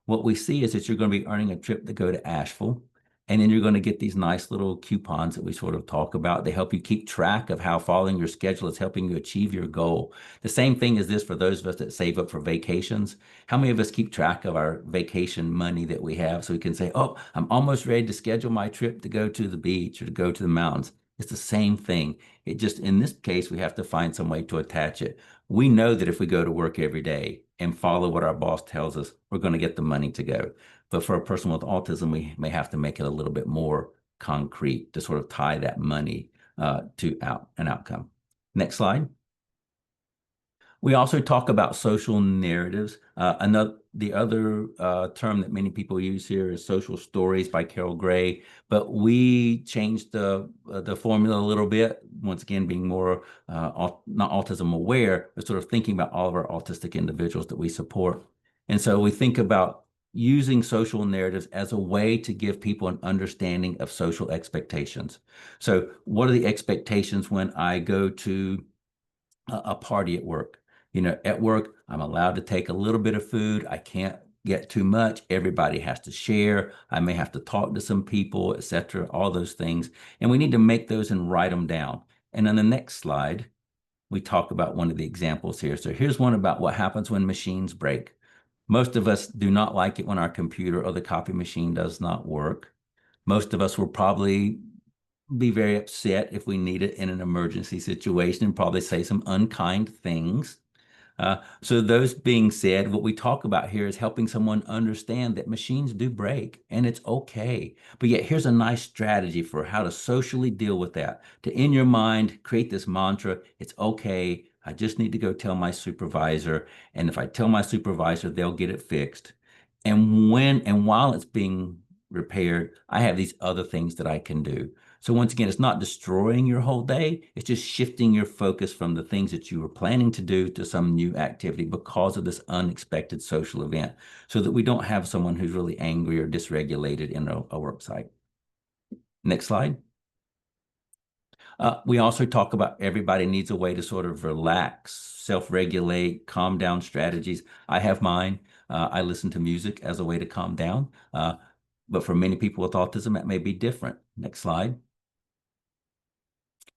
what we see is that you're going to be earning a trip to go to Asheville. And then you're going to get these nice little coupons that we sort of talk about. They help you keep track of how following your schedule is helping you achieve your goal. The same thing is this for those of us that save up for vacations. How many of us keep track of our vacation money that we have so we can say, oh, I'm almost ready to schedule my trip to go to the beach or to go to the mountains? It's the same thing. It just, in this case, we have to find some way to attach it. We know that if we go to work every day and follow what our boss tells us, we're going to get the money to go. But for a person with autism, we may have to make it a little bit more concrete to sort of tie that money to an outcome. Next slide. We also talk about social narratives. The other term that many people use here is social stories by Carol Gray, but we changed the formula a little bit, once again being more not autism aware, but sort of thinking about all of our autistic individuals that we support. And so we think about using social narratives as a way to give people an understanding of social expectations. So what are the expectations when I go to a party at work? You know, at work, I'm allowed to take a little bit of food. I can't get too much. Everybody has to share. I may have to talk to some people, etc., all those things. And we need to make those and write them down. And on the next slide, we talk about one of the examples here. So here's one about what happens when machines break. Most of us do not like it when our computer or the copy machine does not work. Most of us will probably be very upset if we need it in an emergency situation and probably say some unkind things. So those being said, what we talk about here is helping someone understand that machines do break and it's okay. But yet here's a nice strategy for how to socially deal with that. To, in your mind, create this mantra, it's okay. I just need to go tell my supervisor. And if I tell my supervisor, they'll get it fixed. And while it's being repaired, I have these other things that I can do. So once again, it's not destroying your whole day. It's just shifting your focus from the things that you were planning to do to some new activity because of this unexpected social event, so that we don't have someone who's really angry or dysregulated in a work site. Next slide. We also talk about everybody needs a way to sort of relax, self-regulate, calm down strategies. I have mine. I listen to music as a way to calm down. But for many people with autism, that may be different. Next slide.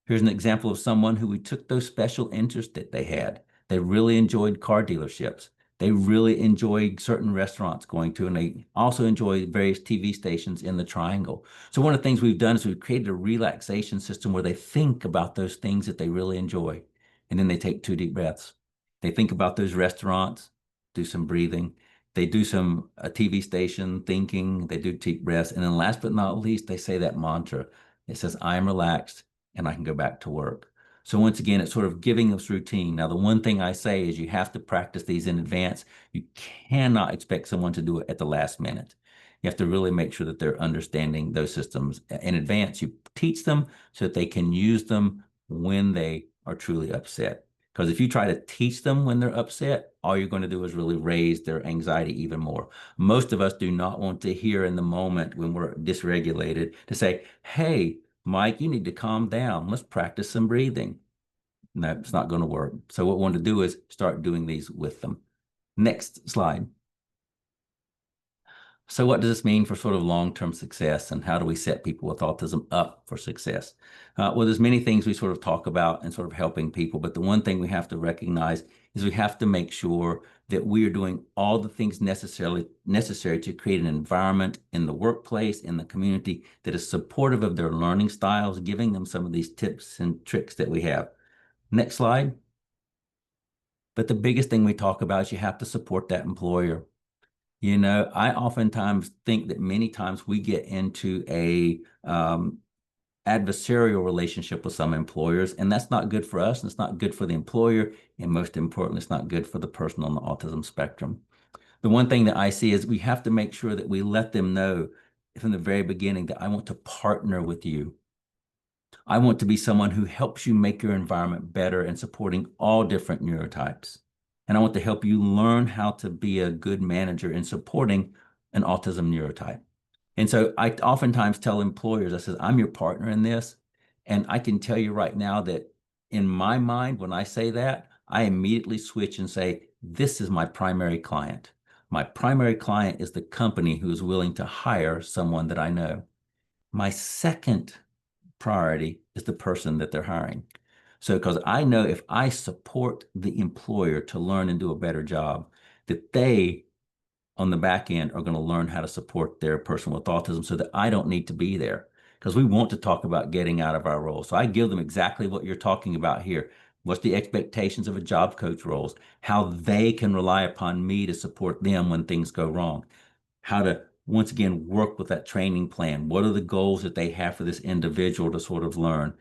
Here's an example of someone who we took those special interests that they had. They really enjoyed car dealerships. They really enjoy certain restaurants going to, and they also enjoy various TV stations in the triangle. So one of the things we've done is we've created a relaxation system where they think about those things that they really enjoy. And then they take 2 deep breaths. They think about those restaurants, do some breathing. They do some TV station thinking, they do deep breaths. And then last but not least, they say that mantra. It says, I am relaxed and I can go back to work. So once again, it's sort of giving us routine. Now, the one thing I say is you have to practice these in advance. You cannot expect someone to do it at the last minute. You have to really make sure that they're understanding those systems in advance. You teach them so that they can use them when they are truly upset. Because if you try to teach them when they're upset, all you're going to do is really raise their anxiety even more. Most of us do not want to hear in the moment when we're dysregulated to say, hey, Mike, you need to calm down. Let's practice some breathing. No, it's not going to work. So what we want to do is start doing these with them. Next slide. So what does this mean for sort of long-term success, and how do we set people with autism up for success? Well, there's many things we sort of talk about in sort of helping people, but the one thing we have to recognize is we have to make sure that we are doing all the things necessary to create an environment in the workplace, in the community, that is supportive of their learning styles, giving them some of these tips and tricks that we have. Next slide. But the biggest thing we talk about is you have to support that employer. You know, I oftentimes think that many times we get into a adversarial relationship with some employers, and that's not good for us, and it's not good for the employer, and most importantly, it's not good for the person on the autism spectrum. The one thing that I see is we have to make sure that we let them know from the very beginning that I want to partner with you. I want to be someone who helps you make your environment better and supporting all different neurotypes. And I want to help you learn how to be a good manager in supporting an autism neurotype. And so I oftentimes tell employers, I said, I'm your partner in this. And I can tell you right now that in my mind, when I say that, I immediately switch and say, this is my primary client. My primary client is the company who is willing to hire someone that I know. My second priority is the person that they're hiring. So, because I know if I support the employer to learn and do a better job, that they on the back end are going to learn how to support their person with autism so that I don't need to be there. Because we want to talk about getting out of our role. So I give them exactly what you're talking about here. What's the expectations of a job coach roles? How they can rely upon me to support them when things go wrong. How to, once again, work with that training plan. What are the goals that they have for this individual to sort of learn?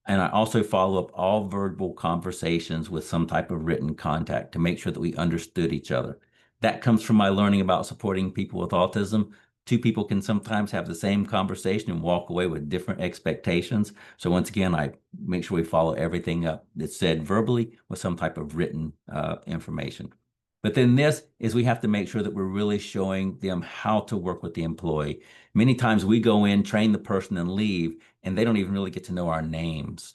And I also follow up all verbal conversations with some type of written contact to make sure that we understood each other. That comes from my learning about supporting people with autism. Two people can sometimes have the same conversation and walk away with different expectations. So once again, I make sure we follow everything up that's said verbally with some type of written information. But then this is we have to make sure that we're really showing them how to work with the employee. Many times we go in, train the person, and leave, and they don't even really get to know our names.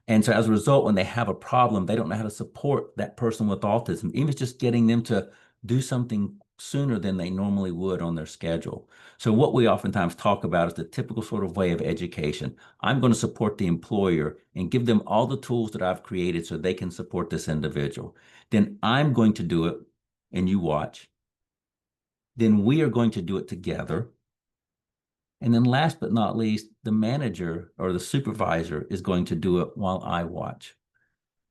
And so as a result, when they have a problem, they don't know how to support that person with autism, even just getting them to do something sooner than they normally would on their schedule. So what we oftentimes talk about is the typical sort of way of education. I'm going to support the employer and give them all the tools that I've created so they can support this individual. Then I'm going to do it and you watch. Then we are going to do it together. And then last but not least, the manager or the supervisor is going to do it while I watch.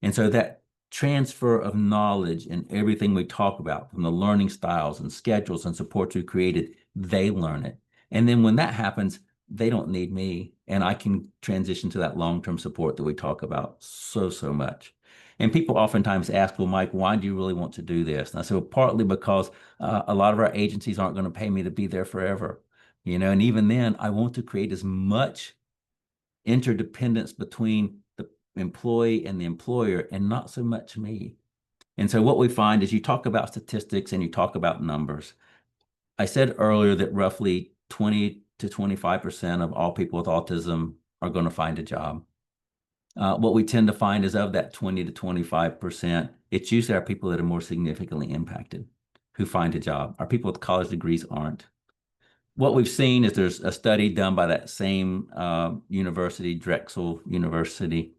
And so that transfer of knowledge and everything we talk about from the learning styles and schedules and supports we created, they learn it. And then when that happens, they don't need me. And I can transition to that long-term support that we talk about so much. And people oftentimes ask, well, Mike, why do you really want to do this? And I say, well, partly because a lot of our agencies aren't going to pay me to be there forever. You know, and even then, I want to create as much interdependence between the employee and the employer and not so much me. And so what we find is you talk about statistics and you talk about numbers. I said earlier that roughly 20 to 25% of all people with autism are going to find a job. What we tend to find is of that 20 to 25%, it's usually our people that are more significantly impacted who find a job. Our people with college degrees aren't. What we've seen is there's a study done by that same university, Drexel University,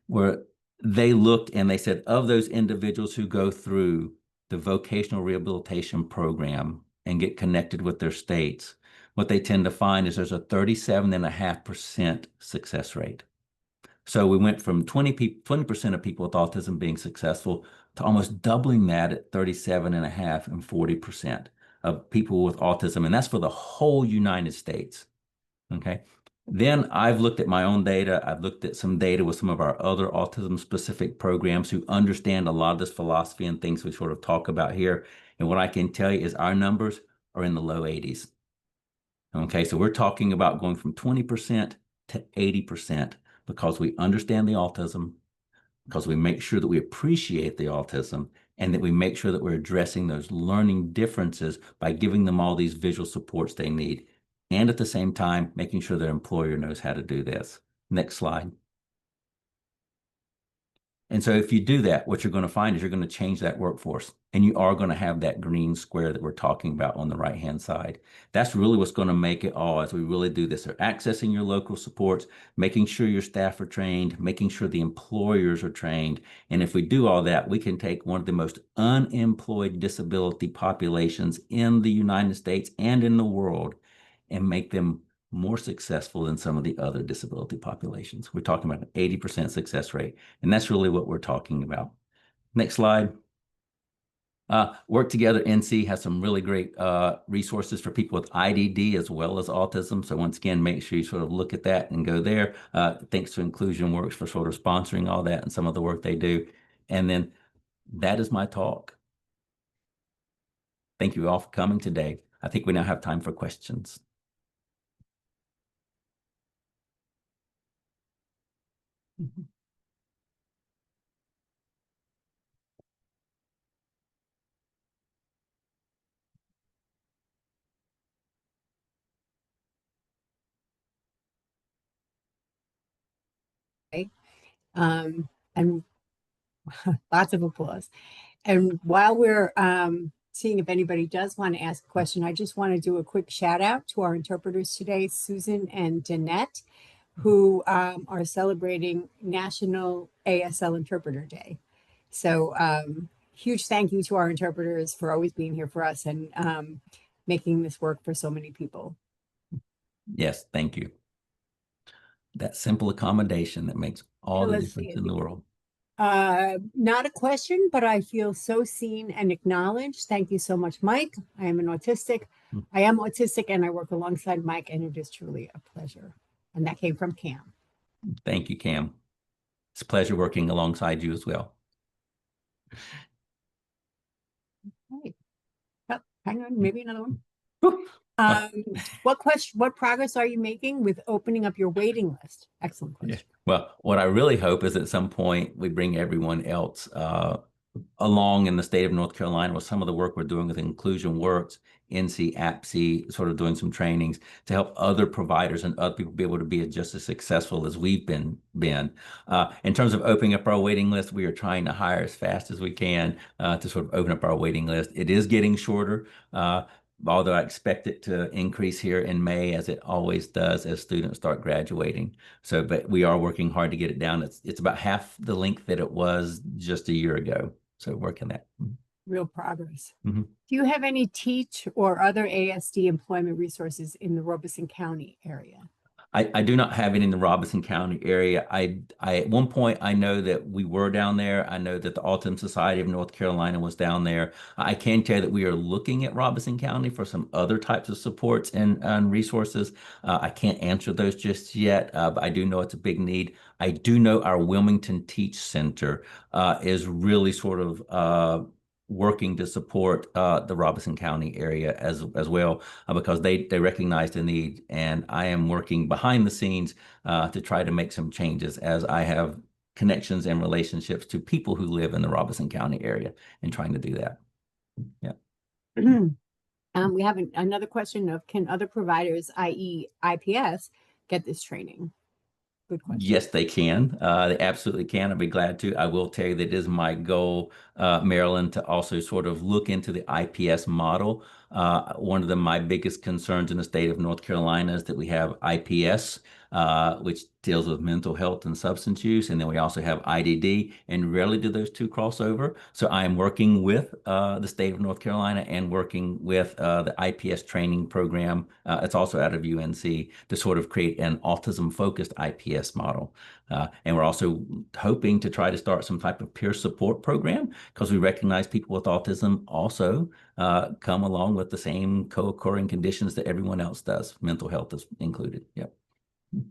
where they looked and they said of those individuals who go through the vocational rehabilitation program and get connected with their states, what they tend to find is there's a 37.5% success rate. So we went from 20% of people with autism being successful to almost doubling that at 37.5 and 40% of people with autism. And that's for the whole United States. Okay. Then I've looked at my own data. I've looked at some data with some of our other autism specific programs who understand a lot of this philosophy and things we sort of talk about here. And what I can tell you is our numbers are in the low 80s. Okay. So we're talking about going from 20% to 80% because we understand the autism. because we make sure that we appreciate the autism and that we make sure that we're addressing those learning differences by giving them all these visual supports they need. And at the same time, making sure their employer knows how to do this. Next slide. And so if you do that, what you're going to find is you're going to change that workforce, and you are going to have that green square that we're talking about on the right-hand side. That's really what's going to make it all as we really do this. They're accessing your local supports, making sure your staff are trained, making sure the employers are trained. And if we do all that, we can take one of the most unemployed disability populations in the United States and in the world and make them more successful than some of the other disability populations. We're talking about an 80% success rate, and that's really what we're talking about. Next slide. Work Together NC has some really great resources for people with IDD as well as autism. So once again, make sure you sort of look at that and go there. Thanks to Inclusion Works for sort of sponsoring all that and some of the work they do. And then that is my talk. Thank you all for coming today. I think we now have time for questions. And lots of applause. And while we're seeing if anybody does want to ask a question, I just want to do a quick shout out to our interpreters today, Susan and Danette, who are celebrating National ASL Interpreter Day. So huge thank you to our interpreters for always being here for us and making this work for so many people. Yes, thank you. That simple accommodation that makes all the Let's difference see. in the world. Not a question, but I feel so seen and acknowledged. Thank you so much, Mike. I am autistic and I work alongside Mike, and it is truly a pleasure. And that came from Cam. Thank you, Cam. It's a pleasure working alongside you as well. Right. Oh, hang on, maybe another one. Well, What progress are you making with opening up your waiting list? Excellent question. yeah. Well, what I really hope is at some point we bring everyone else along in the state of North Carolina with some of the work we're doing with Inclusion Works, NC, APSI, sort of doing some trainings to help other providers and other people be able to be just as successful as we've been. In terms of opening up our waiting list, we are trying to hire as fast as we can to sort of open up our waiting list. It is getting shorter. Although I expect it to increase here in May, as it always does as students start graduating. So, but we are working hard to get it down. It's about half the length that it was just a year ago. So working that. Real progress. Mm-hmm. Do you have any TEACCH or other ASD employment resources in the Robeson County area? I do not have it in the Robeson County area. I at one point I know that we were down there. I know that the Autism Society of North Carolina was down there. I can tell you that we are looking at Robeson County for some other types of supports and resources. I can't answer those just yet, but I do know it's a big need. I do know our Wilmington TEACCH Center is really sort of working to support the Robeson County area as well because they recognize the need, and I am working behind the scenes to try to make some changes as I have connections and relationships to people who live in the Robeson County area and trying to do that. Yeah. We have another question of, can other providers, i.e. IPS, get this training? Good question. Yes, they can. They absolutely can. I'd be glad to. I will tell you that it is my goal, Marilyn, to also sort of look into the IPS model. One of my biggest concerns in the state of North Carolina is that we have IPS, which deals with mental health and substance use, and then we also have IDD, and rarely do those two cross over. So I am working with the state of North Carolina and working with the IPS training program. It's also out of UNC to sort of create an autism-focused IPS model. And we're also hoping to try to start some type of peer support program because we recognize people with autism also come along with the same co-occurring conditions that everyone else does. Mental health is included. Yep.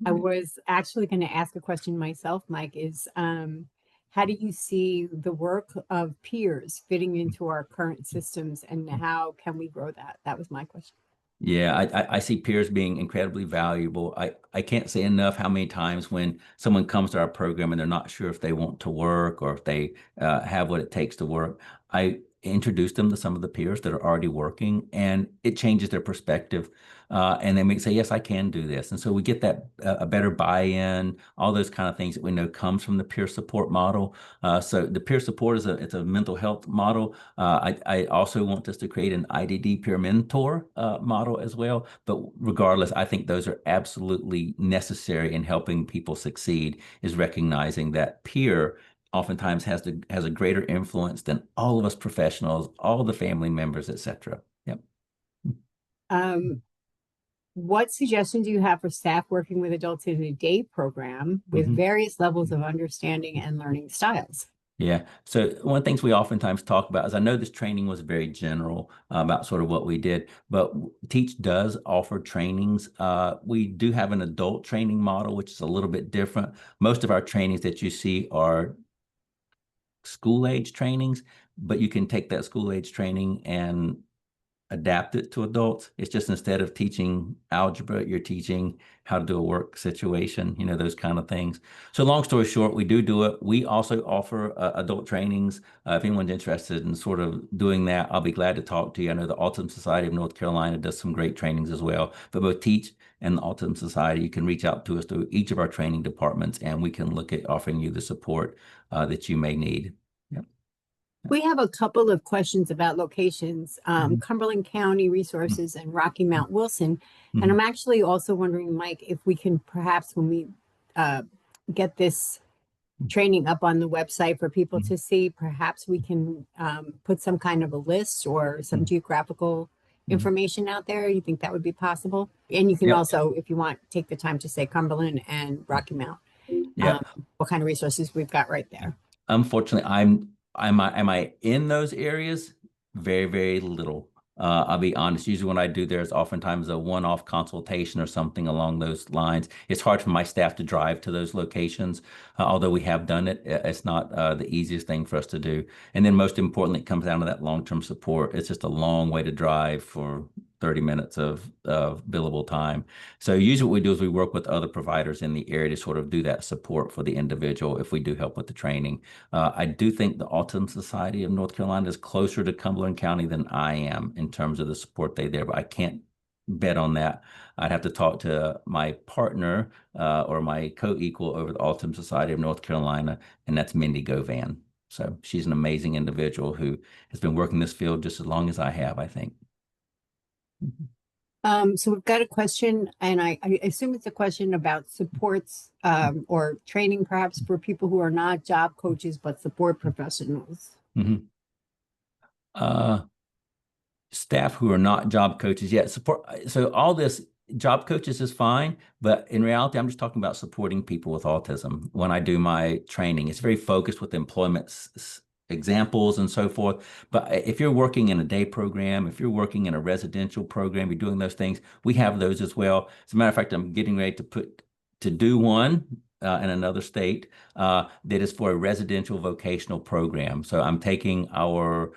I was actually going to ask a question myself, Mike, is how do you see the work of peers fitting into our current systems, and how can we grow that? That was my question. Yeah, I see peers being incredibly valuable. I can't say enough how many times when someone comes to our program and they're not sure if they want to work or if they have what it takes to work, I introduce them to some of the peers that are already working, and it changes their perspective. And they may say, yes, I can do this. And so we get that a better buy-in, all those kind of things that we know comes from the peer support model. So the peer support it's a mental health model. I also want us to create an IDD peer mentor model as well. But regardless, I think those are absolutely necessary in helping people succeed, is recognizing that peer oftentimes has a greater influence than all of us professionals, all the family members, etc. Yep. Um, what suggestions do you have for staff working with adults in a day program with Mhm. various levels of understanding and learning styles? Yeah. So one of the things we oftentimes talk about is, I know this training was very general about sort of what we did, but TEACCH does offer trainings. We do have an adult training model, which is a little bit different. Most of our trainings that you see are school age trainings, but you can take that school age training and adapt it to adults. It's just, instead of teaching algebra, you're teaching how to do a work situation, those kind of things. So long story short, we do it. We also offer adult trainings. If anyone's interested in sort of doing that, I'll be glad to talk to you. I know the Autism Society of North Carolina does some great trainings as well. But both TEACCH and the Autism Society, you can reach out to us through each of our training departments, and we can look at offering you the support that you may need. Yep. We have a couple of questions about locations, Mhm. Cumberland County Resources and Rocky Mount Wilson. And I'm Mhm. actually also wondering, Mike, if we can perhaps, when we uh, get this training up on the website for people Mhm. to see, perhaps we can put some kind of a list or some Mhm. geographical Mhm. information out there. You think that would be possible? And you can Yep. also, if you want, take the time to say Cumberland and Rocky Mount, Yep. what kind of resources we've got right there. Unfortunately, am I in those areas? Very, very little. I'll be honest. Usually when I do, there's oftentimes a one-off consultation or something along those lines. It's hard for my staff to drive to those locations. Although we have done it, it's not the easiest thing for us to do. And then most importantly, it comes down to that long-term support. It's just a long way to drive for 30 minutes of billable time. So usually what we do is we work with other providers in the area to sort of do that support for the individual if we do help with the training. I do think the Autism Society of North Carolina is closer to Cumberland County than I am in terms of the support they there, but I can't bet on that. I'd have to talk to my partner or my co-equal over the Autism Society of North Carolina, and that's Mindy Govan. So she's an amazing individual who has been working this field just as long as I have, I think. Mhm. So we've got a question, and I assume it's a question about supports or training, perhaps for people who are not job coaches but support professionals. Mhm. Uh, Staff who are not job coaches yet support. So all this, job coaches is fine, but in reality, I'm just talking about supporting people with autism. When I do my training, it's very focused with employment examples and so forth. But if you're working in a day program, if you're working in a residential program, you're doing those things, we have those as well. As a matter of fact, I'm getting ready to do one in another state that is for a residential vocational program. So I'm taking our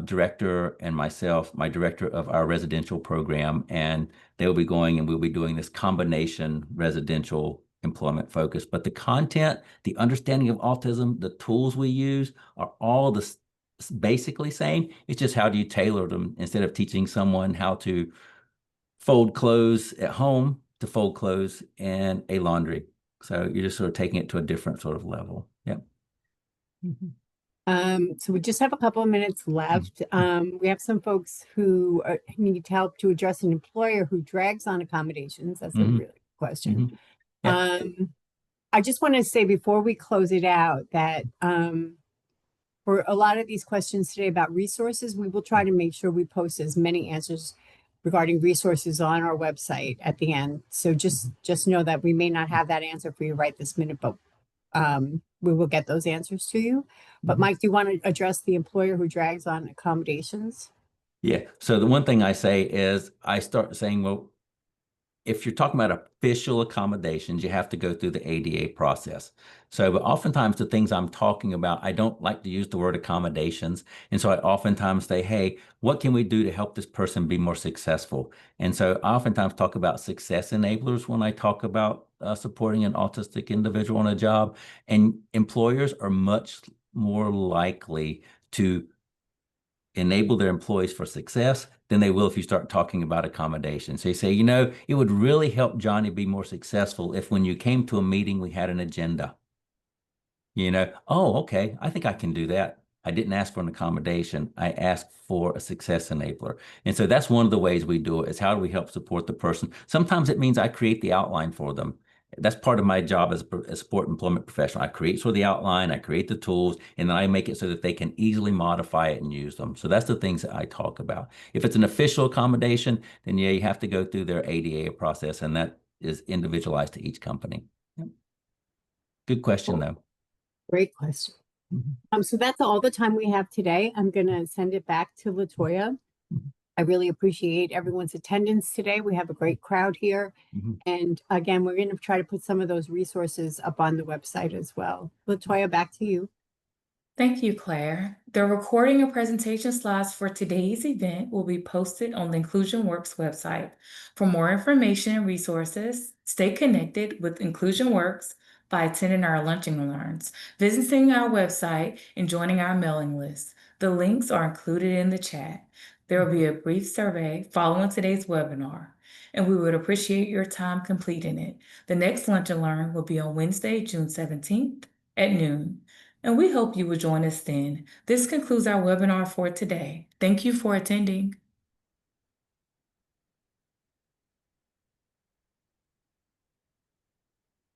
director and myself, my director of our residential program, and they'll be going and we'll be doing this combination residential employment focus. But the content, the understanding of autism, the tools we use are all basically same. It's just how do you tailor them instead of teaching someone how to fold clothes at home to fold clothes in a laundry. So you're just sort of taking it to a different sort of level. Yep. Mhm. So we just have a couple of minutes left. We have some folks who need help to address an employer who drags on accommodations. That's a Mhm. really good question. Mhm. Yeah. Um, I just want to say before we close it out that for a lot of these questions today about resources, we will try to make sure we post as many answers regarding resources on our website at the end. So just know that we may not have that answer for you right this minute, but we will get those answers to you. But Mhm. Mike, do you want to address the employer who drags on accommodations? Yeah. So the one thing I say is I start saying, well, if you're talking about official accommodations, you have to go through the ADA process. So, but oftentimes the things I'm talking about, I don't like to use the word accommodations. And so I oftentimes say, hey, what can we do to help this person be more successful? And so I oftentimes talk about success enablers when I talk about supporting an autistic individual on a job. And employers are much more likely to enable their employees for success than they will if you start talking about accommodation. So you say, it would really help Johnny be more successful if when you came to a meeting, we had an agenda. Oh, okay, I think I can do that. I didn't ask for an accommodation. I asked for a success enabler. And so that's one of the ways we do it, is how do we help support the person? Sometimes it means I create the outline for them. That's part of my job as a support employment professional. I create sort of the outline, I create the tools, and then I make it so that they can easily modify it and use them. So that's the things that I talk about. If it's an official accommodation, then yeah, you have to go through their ADA process, and that is individualized to each company. Yep. Good question, though. Great question. So that's all the time we have today. I'm going to send it back to LaToya. I really appreciate everyone's attendance today. We have a great crowd here. And again, we're going to try to put some of those resources up on the website as well. LaToya, back to you. Thank you, Claire. The recording and presentation slides for today's event will be posted on the Inclusion Works website. For more information and resources, stay connected with Inclusion Works by attending our Lunching and Learns, visiting our website, and joining our mailing list. The links are included in the chat. There will be a brief survey following today's webinar, and we would appreciate your time completing it. The next Lunch and Learn will be on Wednesday, June 17th at noon. And we hope you will join us then. This concludes our webinar for today. Thank you for attending.